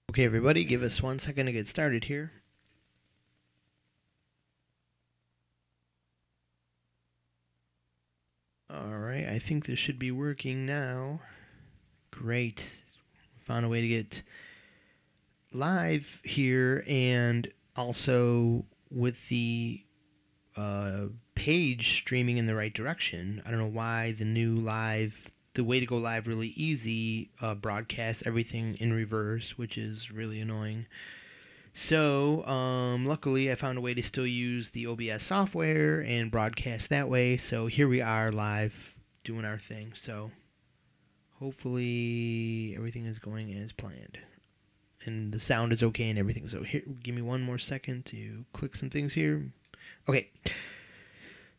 Okay, everybody, give us 1 second to get started here. Alright, I think this should be working now. Great. Found a way to get live here, and also with the page streaming in the right direction. I don't know why the way to go live really easy, broadcast everything in reverse, which is really annoying. So, luckily, I found a way to still use the OBS software and broadcast that way. So here we are live doing our thing. So hopefully everything is going as planned. And the sound is okay and everything. So here, give me one more second to click some things here. Okay.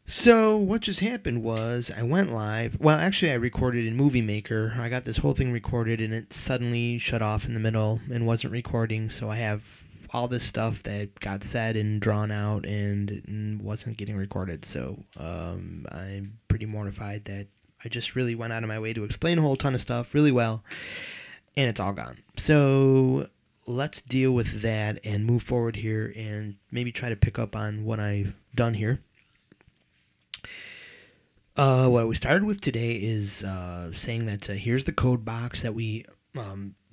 So what just happened was I went live. Well, actually, I recorded in Movie Maker. I got this whole thing recorded, and it suddenly shut off in the middle and wasn't recording. So I have all this stuff that got said and drawn out and wasn't getting recorded. So I'm pretty mortified that I just really went out of my way to explain a whole ton of stuff really well, and it's all gone. So let's deal with that and move forward here and maybe try to pick up on what I've done here. What we started with today is saying that here's the code box that we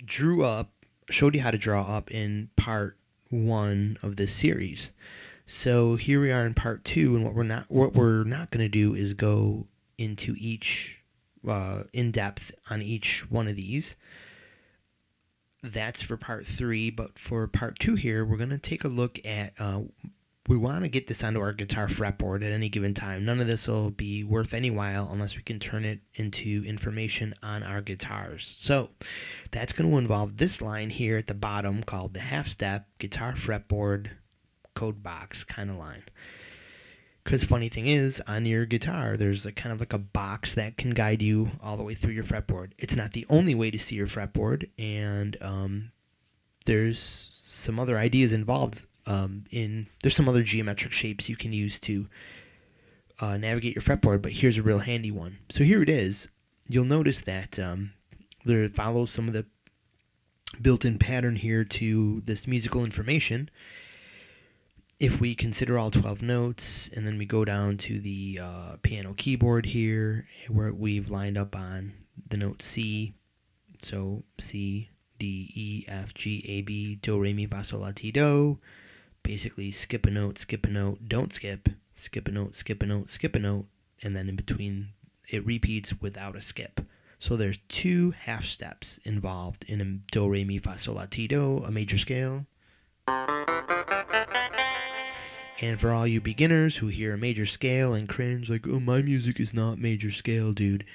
drew up, showed you how to draw up in part 1 of this series. So here we are in part 2, and what we're not going to do is go into each in depth on each one of these. That's for part 3, but for part 2 here, we're going to take a look at we want to get this onto our guitar fretboard at any given time. None of this will be worth any while unless we can turn it into information on our guitars. So that's going to involve this line here at the bottom called the half step guitar fretboard code box kind of line. Because funny thing is, on your guitar, there's a kind of like a box that can guide you all the way through your fretboard. It's not the only way to see your fretboard, and there's some other ideas involved. There's some other geometric shapes you can use to navigate your fretboard, but here's a real handy one. So here it is. You'll notice that there follows some of the built-in pattern here to this musical information. If we consider all 12 notes, and then we go down to the piano keyboard here, where we've lined up on the note C, so C, D, E, F, G, A, B, Do, Re, Mi, Fa, Sol, La, Ti, Do. Basically, skip a note, don't skip, skip a note, skip a note, skip a note, and then in between it repeats without a skip. So there's 2 half steps involved in a Do, Re, Mi, Fa, Sol, La, Ti, Do, a major scale. And for all you beginners who hear a major scale and cringe like, oh, my music is not major scale, dude.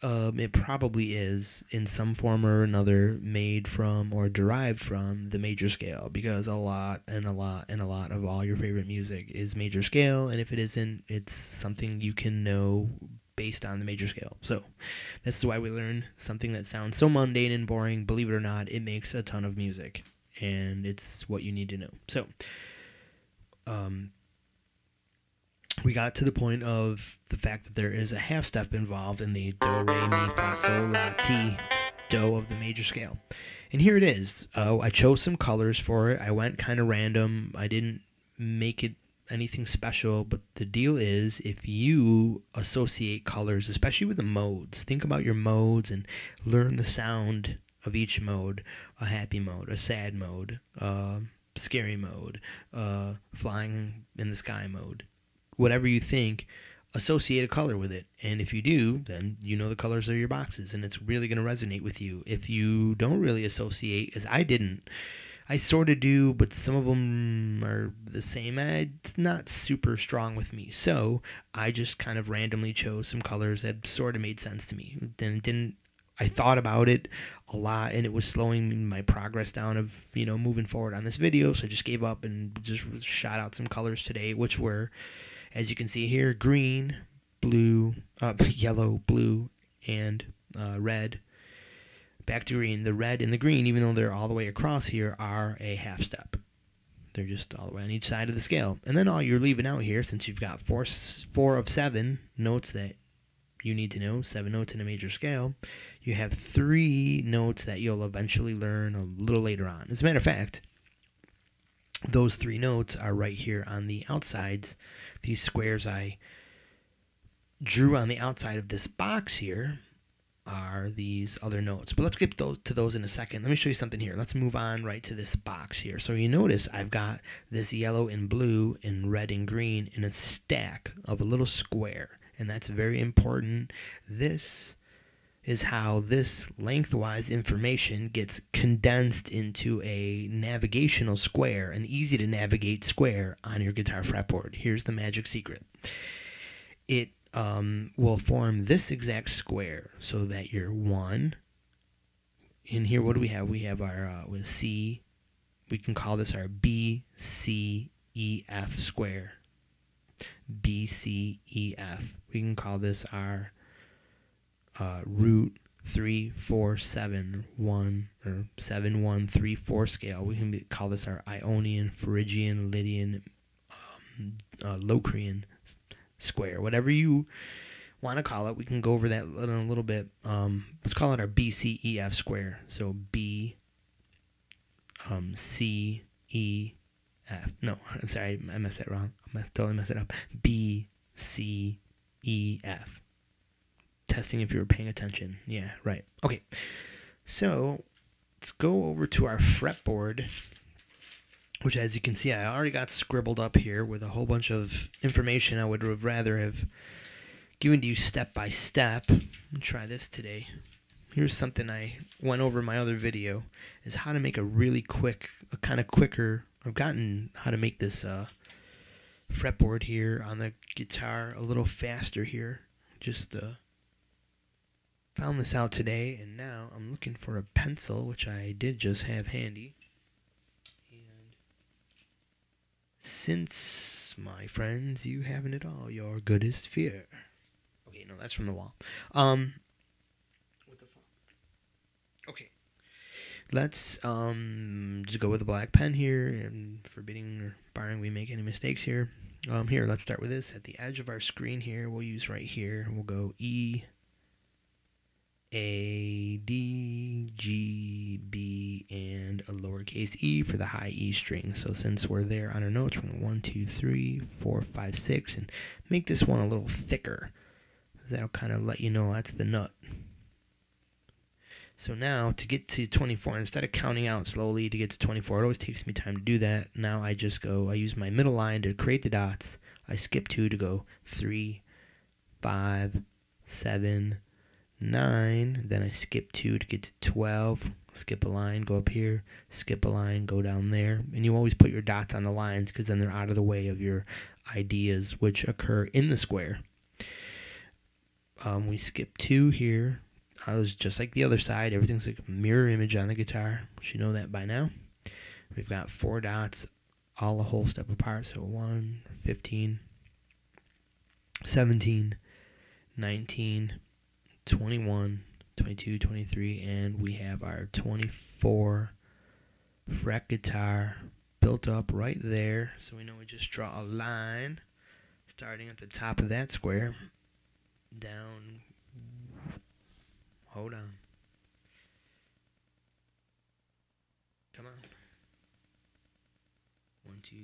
It probably is in some form or another made from or derived from the major scale, because a lot of all your favorite music is major scale, and if it isn't, it's something you can know based on the major scale. So that's why we learn something that sounds so mundane and boring. Believe it or not, it makes a ton of music, and it's what you need to know. So we got to the point of the fact that there is a half step involved in the Do, Re, Mi, Fa, Sol, La, Ti, Do of the major scale. And here it is. I chose some colors for it. I went kind of random. I didn't make it anything special, but the deal is, if you associate colors, especially with the modes, think about your modes and learn the sound of each mode. A happy mode, a sad mode, scary mode, flying in the sky mode. Whatever you think, associate a color with it. And if you do, then you know the colors are your boxes, and it's really going to resonate with you. If you don't really associate, as I didn't, I sort of do, but some of them are the same. It's not super strong with me. So I just kind of randomly chose some colors that sort of made sense to me. I thought about it a lot, and it was slowing my progress down of, moving forward on this video. So I just gave up and just shot out some colors today, which were, as you can see here, green, blue, yellow, blue, and red. Back to green. The red and the green, even though they're all the way across here, are a half step. They're just all the way on each side of the scale. And then all you're leaving out here, since you've got four of 7 notes that you need to know, 7 notes in a major scale, you have 3 notes that you'll eventually learn a little later on. As a matter of fact, those 3 notes are right here on the outsides. These squares I drew on the outside of this box here are these other notes. But let's get to those in a second. Let me show you something here. Let's move on right to this box here. So you notice I've got this yellow and blue and red and green in a stack of a little square. And that's very important. This is how this lengthwise information gets condensed into a navigational square, an easy to navigate square on your guitar fretboard. Here's the magic secret. It will form this exact square so that your 1, in here what do we have? We have our with C, we can call this our B, C, E, F square. B, C, E, F. We can call this our root 3, 4, 7, 1, or 7, 1, 3, 4 scale. We can call this our Ionian, Phrygian, Lydian, Locrian square. Whatever you want to call it, we can go over that in a little bit. Let's call it our BCEF square. So B, C, E, F. No, I'm sorry, I messed that wrong. I totally messed it up. B, C, E, F. Testing if you were paying attention. Yeah, right. Okay, so let's go over to our fretboard, which, as you can see, I already got scribbled up here with a whole bunch of information I would have rather have given to you step by step. Let me try this today. Here's something I went over in my other video, is how to make a really quick, a kind of quicker, I've gotten how to make this fretboard here on the guitar a little faster here. Just found this out today, and now I'm looking for a pencil, which I did just have handy. And since, my friends, you haven't it all, your goodest fear. Okay, no, that's from the wall. What the fuck? Okay. Let's just go with a black pen here, and forbidding or barring we make any mistakes here. Here, let's start with this. At the edge of our screen here, we'll use right here, we'll go E, A, D, G, B, and a lowercase e for the high E string. So since we're there on our notes, we're going to 1, 2, 3, 4, 5, 6, and make this one a little thicker. That'll kind of let you know that's the nut. So now, to get to 24, instead of counting out slowly to get to 24, it always takes me time to do that. Now I just go, I use my middle line to create the dots. I skip 2 to go 3, 5, 7, 9. Then I skip 2 to get to 12. Skip a line, go up here. Skip a line, go down there. And you always put your dots on the lines because then they're out of the way of your ideas which occur in the square. We skip 2 here. It's just like the other side. Everything's like a mirror image on the guitar. You should know that by now. We've got 4 dots, all a whole step apart. So 1, 15, 17, 19, 21, 22, 23, and we have our 24 fret guitar built up right there. So we know we just draw a line starting at the top of that square down. Hold on. Come on. 1, 2,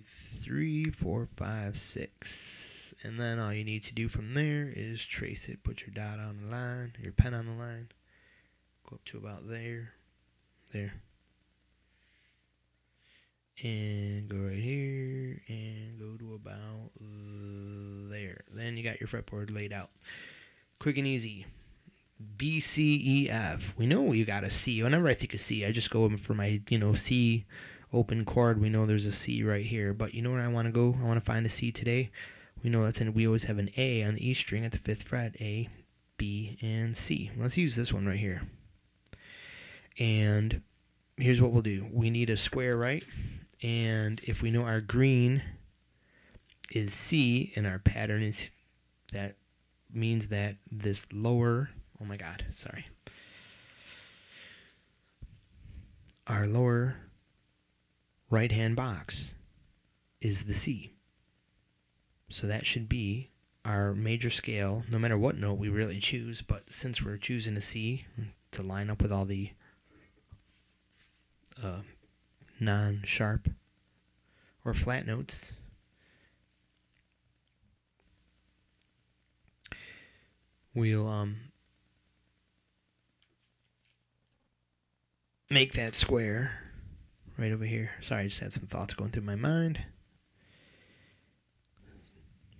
3, 4, 5, 6. And then all you need to do from there is trace it. Put your dot on the line, your pen on the line. Go up to about there. There. And go right here. And go to about there. Then you got your fretboard laid out. Quick and easy. B, C, E, F. We know you got a C. Whenever I think of C, I just go for my, C open chord. We know there's a C right here. But you know where I want to go? I want to find a C today. We know we always have an A on the E string at the 5th fret. A, B, and C. Let's use this one right here. And here's what we'll do. We need a square, right? And if we know our green is C and our pattern is, that means that this lower, oh my God, sorry. Our lower right-hand box is the C. So that should be our major scale, no matter what note we really choose, but since we're choosing a C to line up with all the non-sharp or flat notes, we'll make that square right over here. Sorry, I just had some thoughts going through my mind.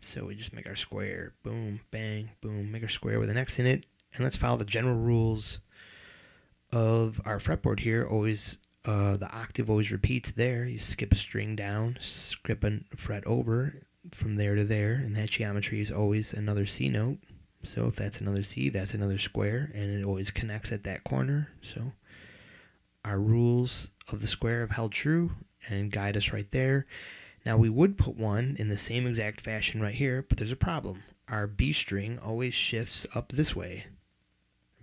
So we just make our square, boom, bang, boom, make our square with an X in it. And let's follow the general rules of our fretboard here. Always, the octave always repeats there. You skip a string down, skip a fret over from there to there, and that geometry is always another C note. So if that's another C, that's another square, and it always connects at that corner. So our rules of the square have held true and guide us right there. Now we would put one in the same exact fashion right here, but there's a problem. Our B string always shifts up this way.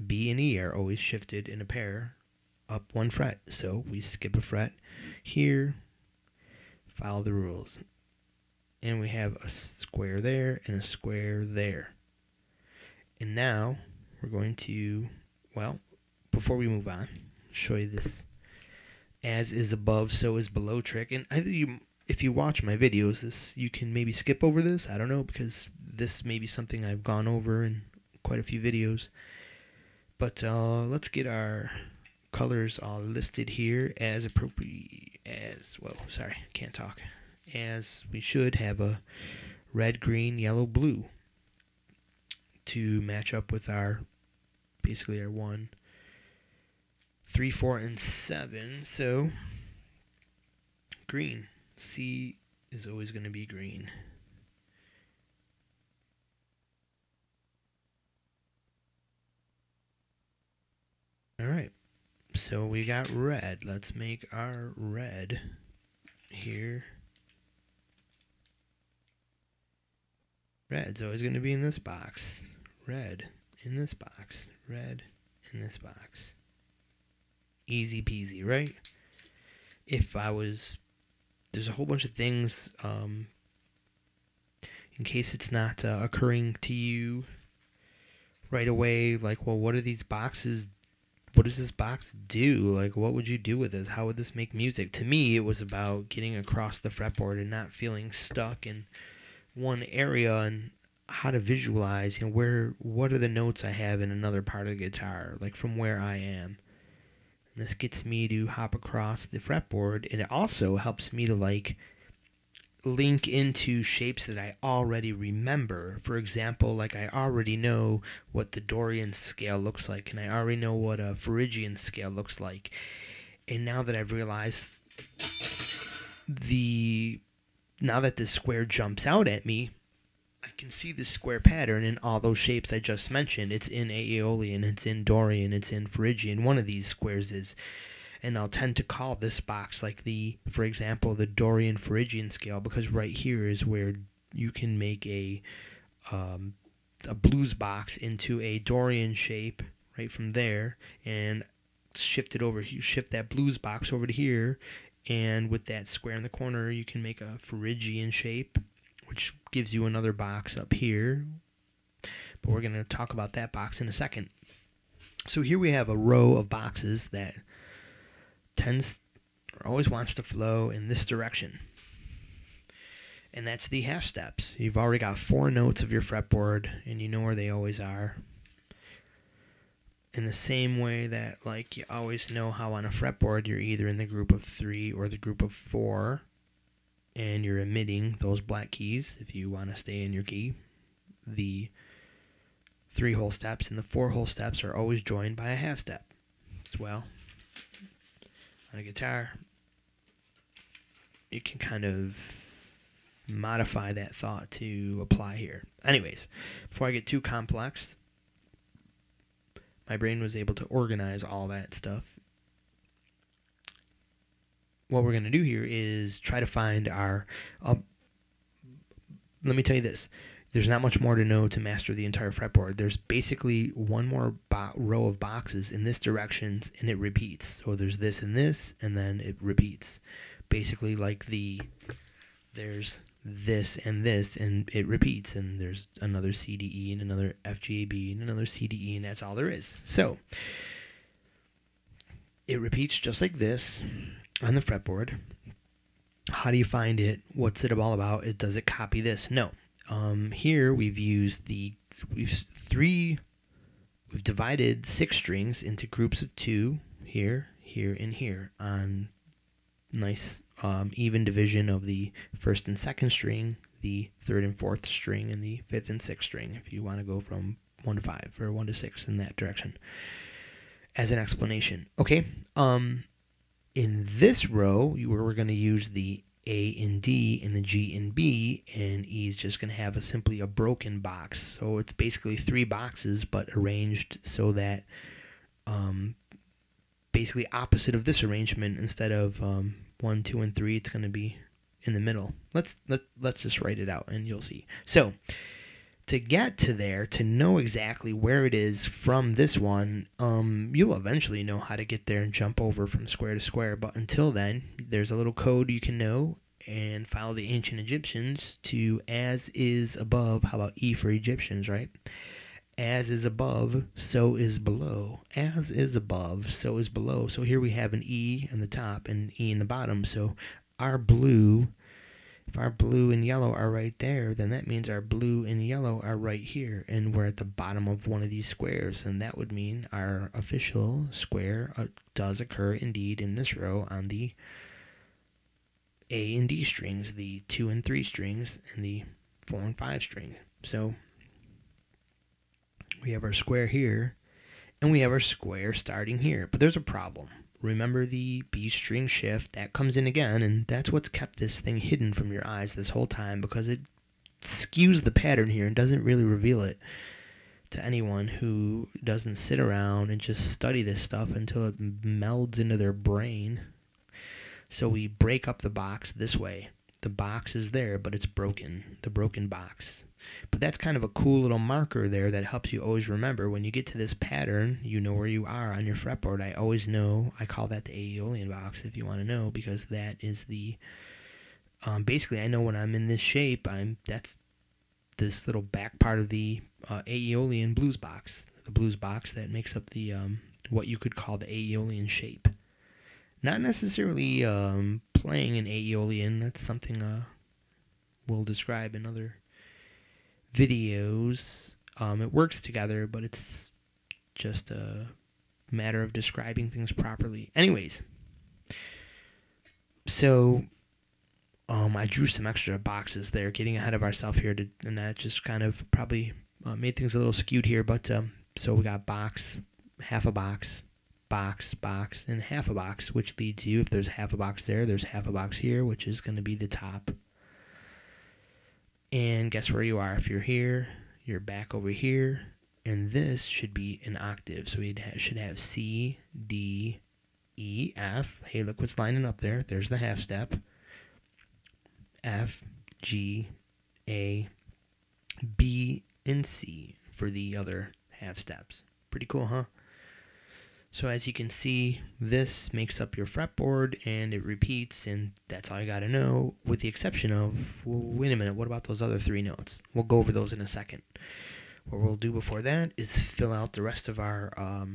B and E are always shifted in a pair up one fret. So we skip a fret here, follow the rules. And we have a square there and a square there. And now we're going to, well, before we move on, show you this as is above, so is below trick. And I think if you watch my videos, you can maybe skip over this. I don't know, because this may be something I've gone over in quite a few videos. But let's get our colors all listed here as appropriate as, well, sorry, can't talk. As we should have a red, green, yellow, blue to match up with our, basically our 1, 3, 4, and 7. So green. C is always going to be green. Alright, so we got red. Let's make our red here. Red's always going to be in this box. Red in this box. Red in this box. Easy peasy, right? If I was... There's a whole bunch of things, in case it's not occurring to you right away, like, well, what are these boxes, what does this box do? Like, what would you do with this? How would this make music? To me, it was about getting across the fretboard and not feeling stuck in one area, and how to visualize, you know, what are the notes I have in another part of the guitar, like from where I am. This gets me to hop across the fretboard, and it also helps me to like link into shapes that I already remember. For example, like I already know what the Dorian scale looks like, and I already know what a Phrygian scale looks like. And now that I've realized now that this square jumps out at me, I can see the square pattern in all those shapes I just mentioned. It's in Aeolian, it's in Dorian, it's in Phrygian. One of these squares is. And I'll tend to call this box like for example, the Dorian Phrygian scale, because right here is where you can make a blues box into a Dorian shape right from there, and shift it over. You shift that blues box over to here, and with that square in the corner, you can make a Phrygian shape, which gives you another box up here. But we're going to talk about that box in a second. So here we have a row of boxes that always wants to flow in this direction. And that's the half steps. You've already got 4 notes of your fretboard, and you know where they always are. In the same way that, like, you always know how on a fretboard you're either in the group of 3 or the group of 4, and you're emitting those black keys if you want to stay in your key. The 3 whole steps and the 4 whole steps are always joined by a half step as well. On a guitar, you can kind of modify that thought to apply here. Anyways, before I get too complex, my brain was able to organize all that stuff. What we're going to do here is try to find our... let me tell you this. There's not much more to know to master the entire fretboard. There's basically one more row of boxes in this direction, and it repeats. So there's this, and then it repeats. Basically like there's this, and it repeats, and there's another CDE and another FGAB and another CDE, and that's all there is. So it repeats just like this on the fretboard. How do you find it? What's it all about? Does it copy this? No. Here we've divided 6 strings into groups of 2, here, here, and here, on nice even division of the first and second string, the third and fourth string, and the fifth and sixth string, if you want to go from 1 to 5 or 1 to 6 in that direction, as an explanation. Okay, in this row, we're going to use the A and D and the G and B, and E is just going to have simply a broken box. So it's basically 3 boxes, but arranged so that basically opposite of this arrangement. Instead of 1, 2, and 3, it's going to be in the middle. Let's just write it out, and you'll see. So to get to there, to know exactly where it is from this one, you'll eventually know how to get there and jump over from square to square. But until then, there's a little code you can know and follow the ancient Egyptians to as is above. How about E for Egyptians, right? As is above, so is below. As is above, so is below. So here we have an E in the top and E in the bottom. So our blue, if our blue and yellow are right there, then that means our blue and yellow are right here, and we're at the bottom of one of these squares, and that would mean our official square does occur indeed in this row on the A and D strings, the 2 and 3 strings, and the 4 and 5 string. So we have our square here, and we have our square starting here, but there's a problem. Remember the B string shift, that comes in again, and that's what's kept this thing hidden from your eyes this whole time, because it skews the pattern here and doesn't really reveal it to anyone who doesn't sit around and just study this stuff until it melds into their brain. So we break up the box this way. The box is there, but it's broken, the broken box. But that's kind of a cool little marker there that helps you always remember when you get to this pattern, you know where you are on your fretboard. I always know, I call that the Aeolian box if you want to know, because that is the, basically I know when I'm in this shape, that's this little back part of the Aeolian blues box, the blues box that makes up the, what you could call the Aeolian shape. Not necessarily playing an Aeolian, that's something we'll describe in other videos. It works together, but it's just a matter of describing things properly. Anyways, so I drew some extra boxes there, getting ahead of ourselves here, and that just kind of probably made things a little skewed here. But so we got box, half a box, box, box, and half a box, which leads you, if there's half a box there, there's half a box here, which is going to be the top. And guess where you are? If you're here, you're back over here, and this should be an octave. So we should have C, D, E, F. Hey, look what's lining up there. There's the half step. F, G, A, B, and C for the other half steps. Pretty cool, huh? So as you can see, this makes up your fretboard, and it repeats, and that's all you got to know, with the exception of, well, wait a minute, what about those other 3 notes? We'll go over those in a second. What we'll do before that is fill out the rest of our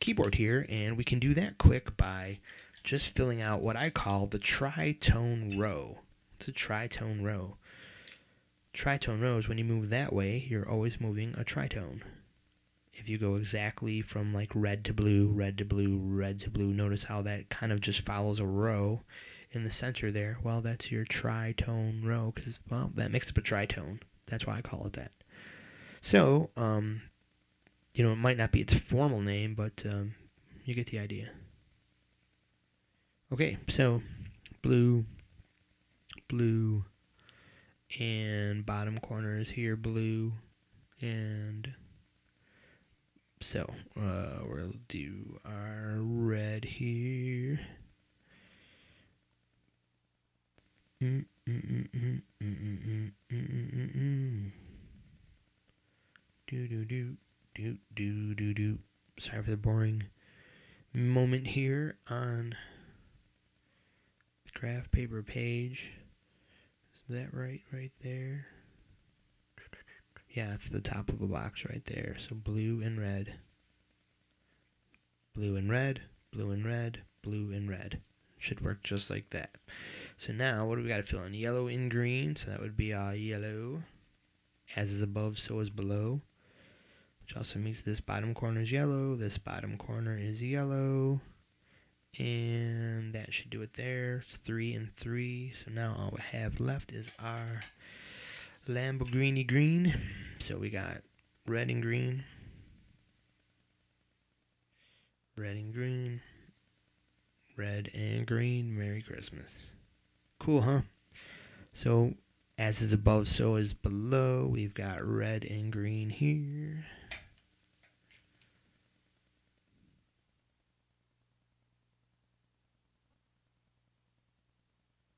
keyboard here, and we can do that quick by just filling out what I call the tritone row. It's a tritone row. Tritone row is when you move that way, you're always moving a tritone. If you go exactly from like red to blue, red to blue, red to blue, notice how that kind of just follows a row in the center there. Well, that's your tritone row, because, well, that makes up a tritone. That's why I call it that. So, you know, it might not be its formal name, but you get the idea. Okay, so blue, blue, and bottom corner is here, blue, and so we'll do our red here. Do do do do do do do. Sorry for the boring moment here on the craft paper page. Is that right there? Yeah, it's the top of a box right there. So blue and red. Blue and red, blue and red, blue and red. Should work just like that. So now, what do we got to fill in? Yellow and green, so that would be yellow. As is above, so is below. Which also means this bottom corner is yellow, this bottom corner is yellow. And that should do it there. It's 3 and 3. So now all we have left is our Lamborghini green. So we got red and green. Red and green. Red and green. Merry Christmas. Cool, huh? So, as is above, so is below. We've got red and green here.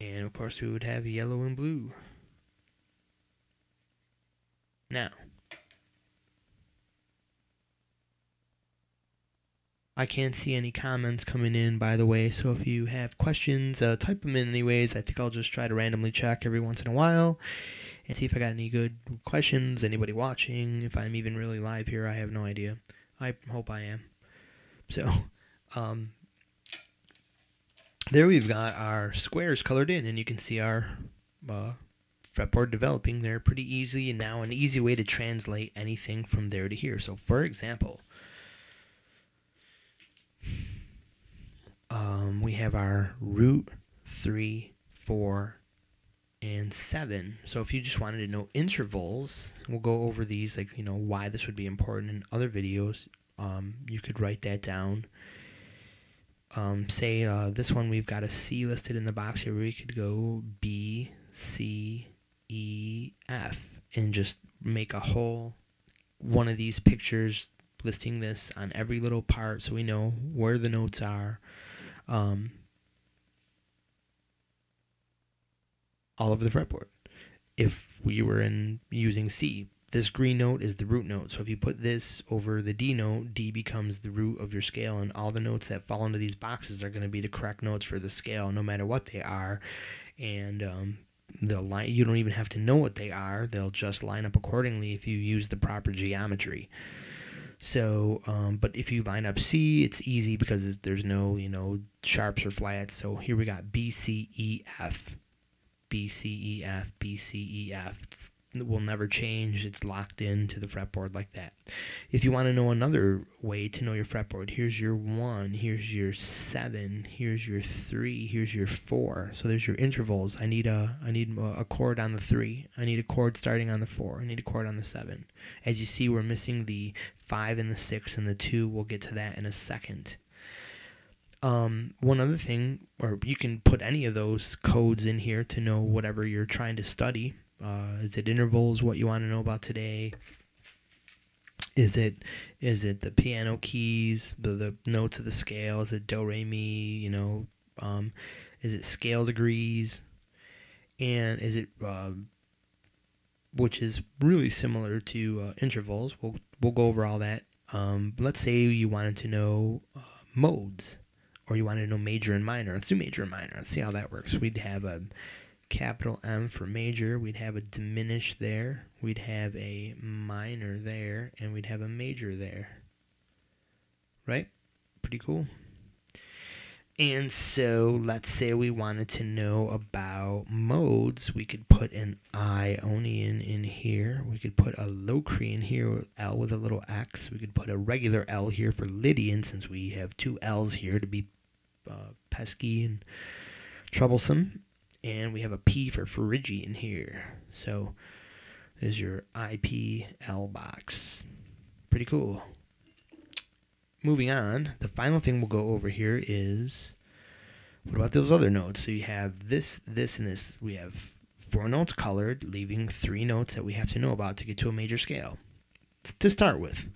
And, of course, we would have yellow and blue. Now, I can't see any comments coming in, by the way, so if you have questions, type them in anyways. I think I'll just try to randomly check every once in a while and see if I got any good questions, anybody watching, if I'm even really live here. I have no idea. I hope I am. So, there we've got our squares colored in, and you can see our fretboard developing there pretty easily, and now an easy way to translate anything from there to here. So, for example, we have our root, 3, 4, and 7. So if you just wanted to know intervals, we'll go over these, like, why this would be important in other videos. You could write that down. Say this one, we've got a C listed in the box here. We could go B, C, E, F, and just make a whole one of these pictures listing this on every little part, so we know where the notes are. All over the fretboard. If we were using C, this green note is the root note. So if you put this over the D note, D becomes the root of your scale, and all the notes that fall into these boxes are going to be the correct notes for the scale, no matter what they are. And you don't even have to know what they are. They'll just line up accordingly if you use the proper geometry. So, but if you line up C, it's easy because there's no, sharps or flats. So here we got B, C, E, F. B, C, E, F, B, C, E, F. It will never change. It's locked into the fretboard like that. If you want to know another way to know your fretboard, here's your 1, here's your 7, here's your 3, here's your 4. So there's your intervals. I need a chord on the 3. I need a chord starting on the 4. I need a chord on the 7. As you see, we're missing the 5 and the 6 and the 2. We'll get to that in a second. One other thing, or you can put any of those codes in here to know whatever you're trying to study. Is it intervals, what you want to know about today? Is it the piano keys, the notes of the scale? Is it do, re, mi, is it scale degrees? And is it, which is really similar to intervals. We'll go over all that. Let's say you wanted to know modes, or you wanted to know major and minor. Let's do major and minor. Let's see how that works. We'd have a capital M for major. We'd have a diminished there. We'd have a minor there. And we'd have a major there. Right? Pretty cool. And so let's say we wanted to know about modes. We could put an Ionian in here. We could put a Locrian here, L with a little X. We could put a regular L here for Lydian, since we have 2 L's here to be pesky and troublesome. And we have a P for Phrygian here. So there's your IPL box. Pretty cool. Moving on, the final thing we'll go over here is, what about those other notes? So you have this, this, and this. We have 4 notes colored, leaving 3 notes that we have to know about to get to a major scale. To start with,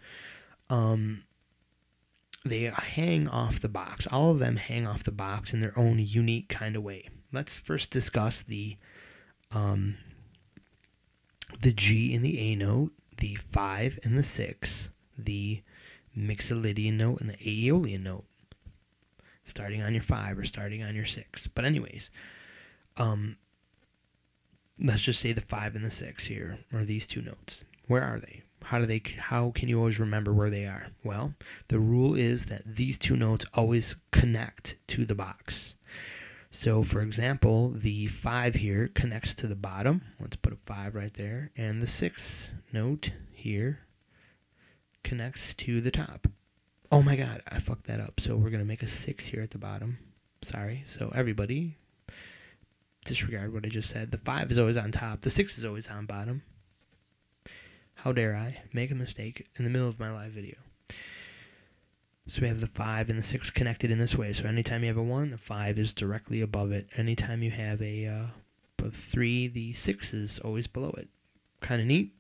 they hang off the box. All of them hang off the box in their own unique kind of way. Let's first discuss the G and the A note, the 5 and the 6, the Mixolydian note, and the Aeolian note, starting on your 5 or starting on your 6. But anyways, let's just say the 5 and the 6 here, or these two notes. Where are they? How can you always remember where they are? Well, the rule is that these two notes always connect to the box. So, for example, the 5 here connects to the bottom. Let's put a 5 right there. And the 6 note here connects to the top. Oh my god, I fucked that up. So we're going to make a 6 here at the bottom. Sorry. So everybody, disregard what I just said. The 5 is always on top. The 6 is always on bottom. How dare I make a mistake in the middle of my live video? So we have the 5 and the 6 connected in this way. So anytime you have a 1, the 5 is directly above it. Anytime you have a 3, the 6 is always below it. Kind of neat.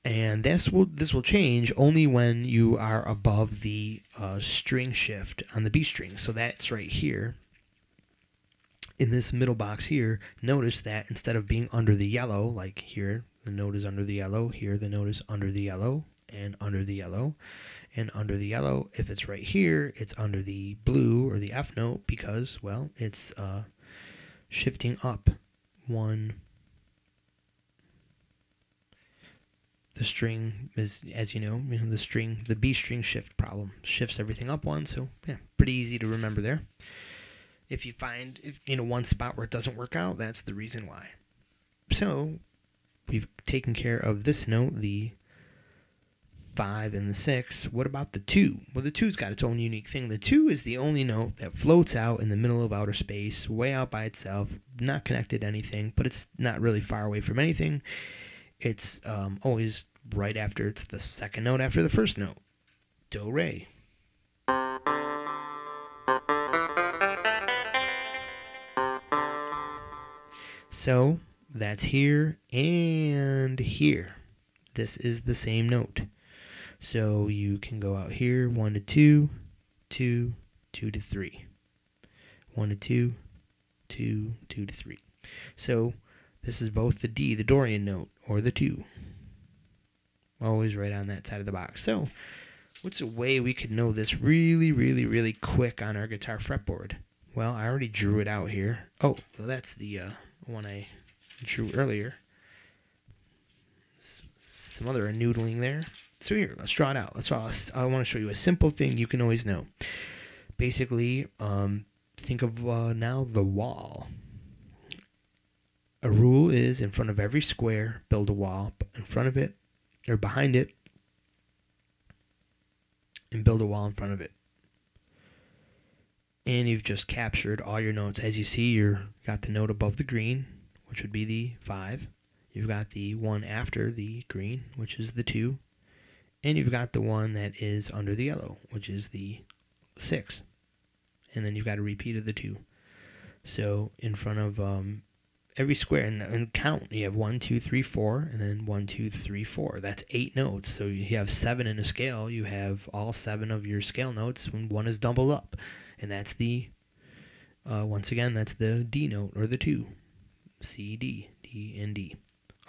And this will change only when you are above the string shift on the B string. So that's right here. In this middle box here, notice that instead of being under the yellow, like here, the note is under the yellow. Here, the note is under the yellow, and under the yellow, and under the yellow. If it's right here, it's under the blue or the F note because, well, it's shifting up one. The string is, as you know, the B string shift problem shifts everything up one. So yeah, pretty easy to remember there. If you find one spot where it doesn't work out, that's the reason why. So we've taken care of this note, the 5 and the 6. What about the 2? Well, the 2's got its own unique thing. The 2 is the only note that floats out in the middle of outer space, way out by itself, not connected to anything, but it's not really far away from anything. It's always right after, it's the second note after the first note. Do, re. So that's here and here. This is the same note. So you can go out here, 1 to 2, 2, 2 to 3. 1 to 2, 2, 2 to 3. So this is both the D, the Dorian note, or the 2. Always right on that side of the box. So what's a way we could know this really quick on our guitar fretboard? Well, I already drew it out here. Oh, well, that's the one I drew earlier. Some other noodling there. So here, let's draw it out. I want to show you a simple thing you can always know. Basically, think of now the wall. A rule is in front of every square, build a wall in front of it, or behind it, and build a wall in front of it. And you've just captured all your notes. As you see, you've got the note above the green, which would be the 5. You've got the one after the green, which is the 2. And you've got the one that is under the yellow, which is the 6. And then you've got a repeat of the 2. So in front of every square, and count, you have 1, 2, 3, 4, and then 1, 2, 3, 4. That's 8 notes. So you have 7 in a scale. You have all 7 of your scale notes when one is doubled up. And that's the, once again, that's the D note, or the 2. C, D, D, and D.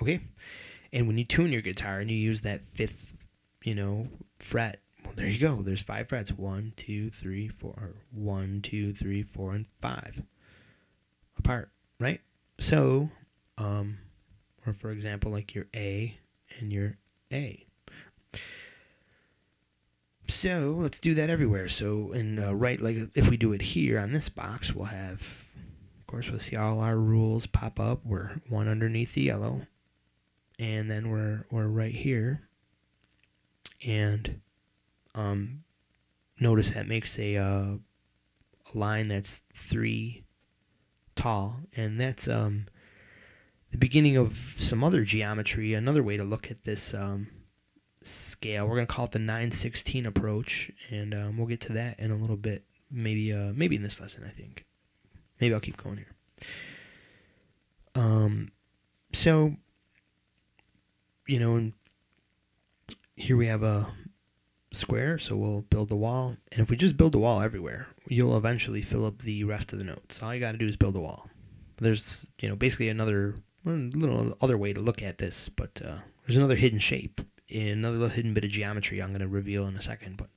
Okay? And when you tune your guitar and you use that 5th, fret, well, there you go. There's 5 frets. 1, 2, 3, 4. 1, 2, 3, 4, and 5. Apart, right? So, or for example, like your A and your A. So let's do that everywhere. So right, like if we do it here on this box, we'll have, of course, we'll see all our rules pop up. We're one underneath the yellow, and then we're right here, and notice that makes a line that's 3 tall, and that's the beginning of some other geometry. Another way to look at this scale, we're going to call it the 9/16 approach, and we'll get to that in a little bit, maybe in this lesson, I think. Maybe I'll keep going here. So here we have a square, so we'll build the wall, and if we just build the wall everywhere, you'll eventually fill up the rest of the notes. All you got to do is build a wall. There's basically another little other way to look at this, but there's another hidden shape, another little hidden bit of geometry I'm going to reveal in a second, but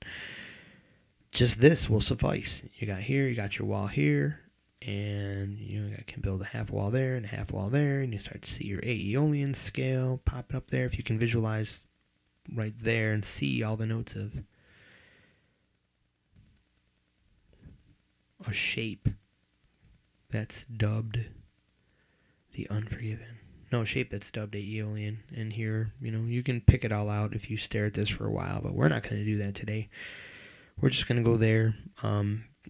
just this will suffice. You got your wall here, And you can build a half wall there and a half wall there, and you start to see your Aeolian scale popping up there. If you can visualize right there and see all the notes of a shape that's dubbed the Unforgiven. No, shape that's dubbed Aeolian. And here, you can pick it all out if you stare at this for a while, but we're not going to do that today. We're just going to go there.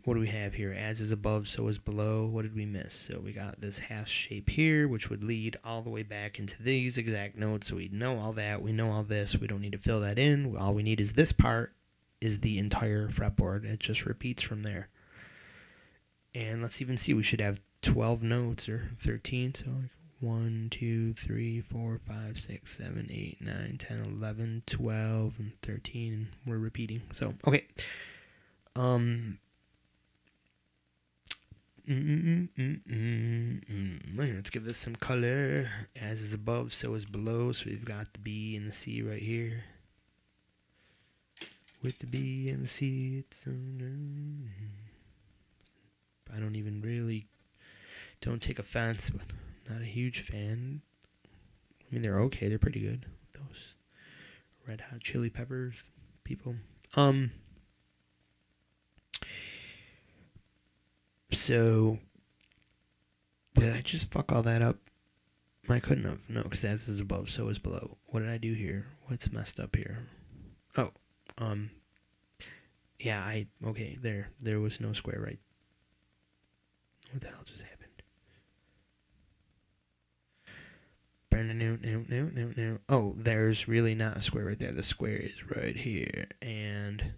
What do we have here? As is above, so is below. What did we miss? So we got this half shape here, which would lead all the way back into these exact notes. So we know all that. We know all this. We don't need to fill that in. All we need is this part, is the entire fretboard. It just repeats from there. And let's even see. We should have 12 notes or 13. So 1, 2, 3, 4, 5, 6, 7, 8, 9, 10, 11, 12, and 13. And we're repeating. So, okay. Let's give this some color. As is above, so is below. So we've got the B and the C right here. With the B and the C, it's so nice. I don't even really, don't take offense, but not a huge fan. I mean, they're okay. They're pretty good. Those Red Hot Chili Peppers people. So, did I just fuck all that up? I couldn't have. No, because as is above, so is below. What did I do here? What's messed up here? Oh, yeah, okay, there was no square right. What the hell just happened? Oh, there's really not a square right there. The square is right here, and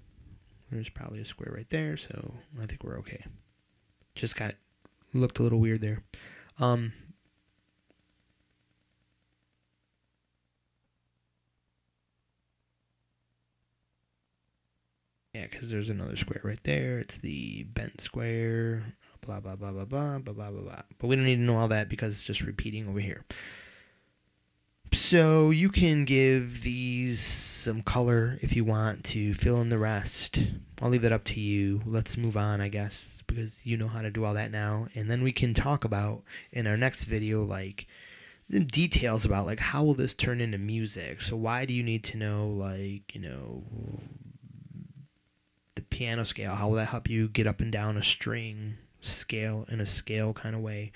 there's probably a square right there, so I think we're okay. Just looked a little weird there. Yeah, because there's another square right there. It's the bent square, blah, blah, blah, blah, blah, blah, blah, blah, blah. But we don't need to know all that because it's just repeating over here. So you can give these some color if you want to fill in the rest. I'll leave that up to you. Let's move on, I guess, because you know how to do all that now. And then we can talk about, in our next video, like, the details about, like, how will this turn into music? So why do you need to know, like, the piano scale? How will that help you get up and down a string scale in a scale kind of way?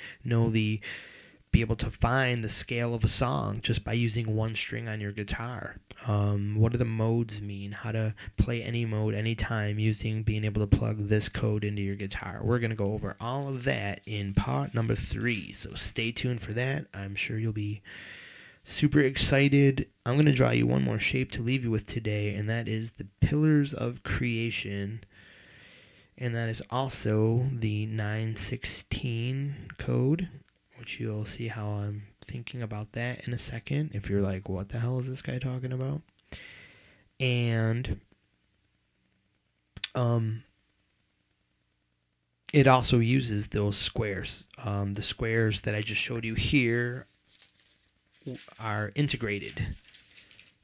Be able to find the scale of a song just by using one string on your guitar. What do the modes mean? How to play any mode anytime using being able to plug this code into your guitar. We're going to go over all of that in part number 3. So stay tuned for that. I'm sure you'll be super excited. I'm going to draw you one more shape to leave you with today, and that is the Pillars of Creation. And that is also the 916 code, which you'll see how I'm thinking about that in a second. If you're like, what the hell is this guy talking about? And it also uses those squares. The squares that I just showed you here are integrated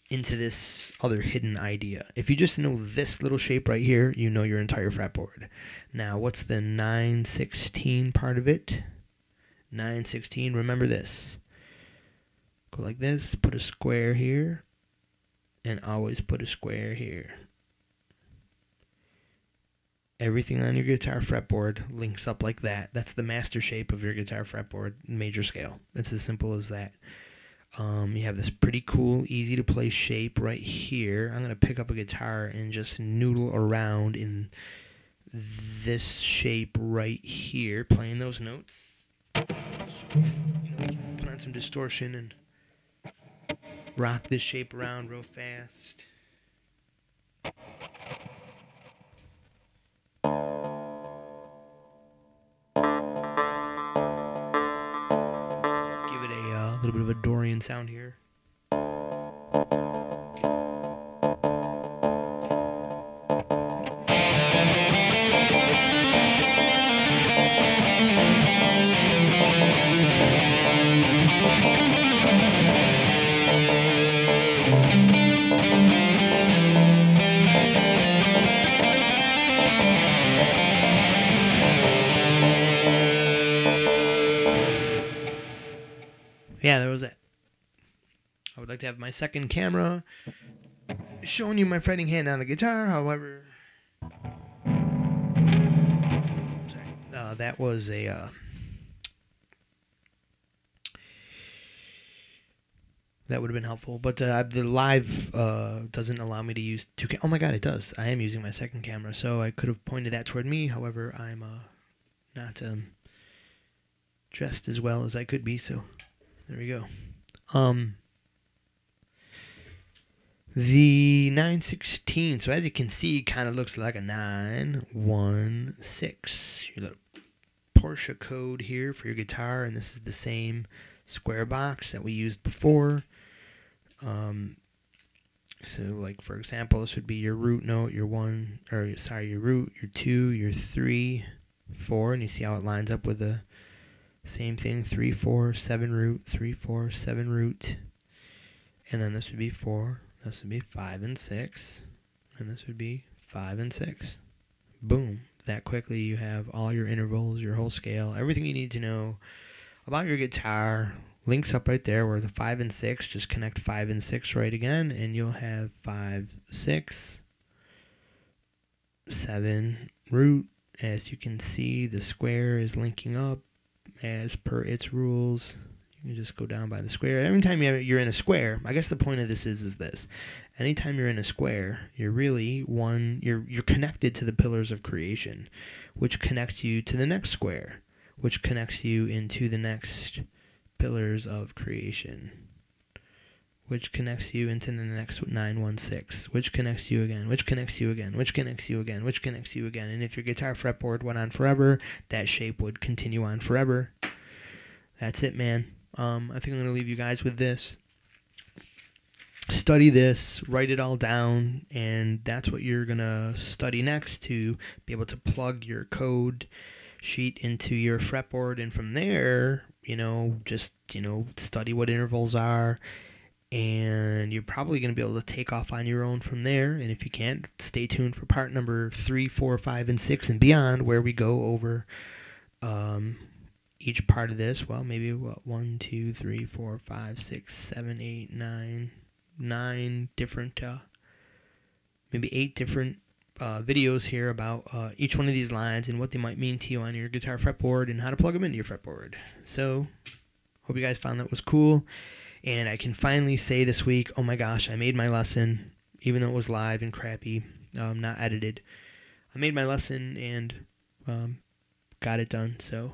into this other hidden idea. If you just know this little shape right here, you know your entire fretboard. Now, what's the 916 part of it? 916, remember this. Go like this, put a square here, and always put a square here. Everything on your guitar fretboard links up like that. That's the master shape of your guitar fretboard, major scale. It's as simple as that. You have this pretty cool, easy to play shape right here. I'm going to pick up a guitar and just noodle around in this shape right here, playing those notes. Put on some distortion and rock this shape around real fast. Give it a little bit of a Dorian sound here. yeah, there was that. I would like to have my second camera showing you my fretting hand on the guitar. However, sorry, that was a that would have been helpful, but the live doesn't allow me to use two. Oh my God, it does. I am using my second camera, so I could have pointed that toward me. However, I'm not dressed as well as I could be, so there we go. The 916. So as you can see, kind of looks like a 916. Your little Porsche code here for your guitar, and this is the same square box that we used before. So like for example, this would be your root note, your root, your 2, your 3, 4, and you see how it lines up with the same thing, 3, 4, 7 root, 3, 4, 7 root, and then this would be 4, this would be 5 and 6, and this would be 5 and 6. Boom. That quickly you have all your intervals, your whole scale, everything you need to know about your guitar. Links up right there where the 5 and 6, just connect 5 and 6 right again, and you'll have 5, 6, 7 root. As you can see, the square is linking up as per its rules. You can just go down by the square. Every time you're in a square, I guess the point of this is this. Anytime you're in a square, you're really you're connected to the pillars of creation, which connects you to the next square, which connects you into the next pillars of creation, which connects you into the next 916, which connects you again, which connects you again, which connects you again, which connects you again. And if your guitar fretboard went on forever, that shape would continue on forever. That's it, man. I think I'm going to leave you guys with this. Study this, write it all down, and that's what you're going to study next to be able to plug your code sheet into your fretboard, and from there, just study what intervals are, and you're probably going to be able to take off on your own from there. And if you can't, stay tuned for part number 3, 4, 5, and 6 and beyond, where we go over each part of this. Well, maybe 1, 2, 3, 4, 5, 6, 7, 8, 9 different, maybe 8 different videos here about each one of these lines and what they might mean to you on your guitar fretboard and how to plug them into your fretboard. So, hope you guys found that was cool. And I can finally say this week, oh my gosh, I made my lesson, even though it was live and crappy, not edited. I made my lesson and got it done. So,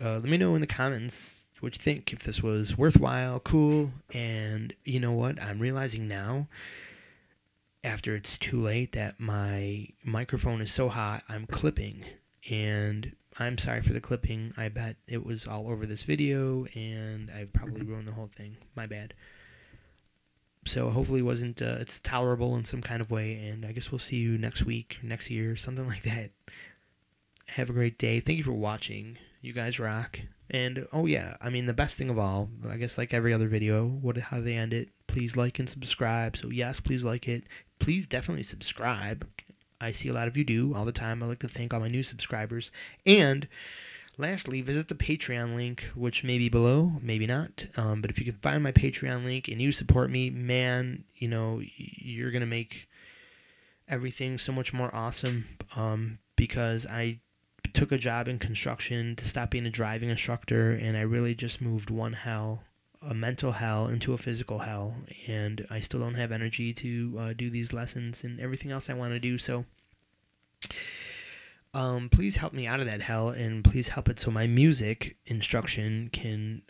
let me know in the comments what you think, if this was worthwhile, cool. And you know what? I'm realizing now, after it's too late, that my microphone is so hot, I'm clipping. And I'm sorry for the clipping. I bet it was all over this video, and I've probably ruined the whole thing. My bad. So hopefully it's tolerable in some kind of way, and I guess we'll see you next week, next year, something like that. Have a great day. Thank you for watching. You guys rock. And, oh yeah, I mean, the best thing of all, I guess like every other video, how they end it, please like and subscribe. So yes, please like it. Please definitely subscribe. I see a lot of you do all the time. I like to thank all my new subscribers. And lastly, visit the Patreon link, which may be below, maybe not. But if you can find my Patreon link and you support me, man, you're going to make everything so much more awesome. Because I took a job in construction to stop being a driving instructor, and I really just moved one hell, a mental hell, into a physical hell, and I still don't have energy to do these lessons and everything else I want to do. So please help me out of that hell, and please help it so my music instruction can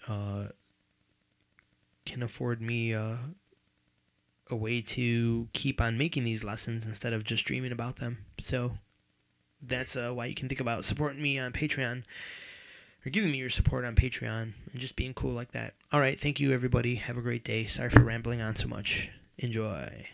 afford me a way to keep on making these lessons instead of just dreaming about them. So that's why you can think about supporting me on Patreon, or giving me your support on Patreon, and just being cool like that. All right, thank you, everybody. Have a great day. Sorry for rambling on so much. Enjoy.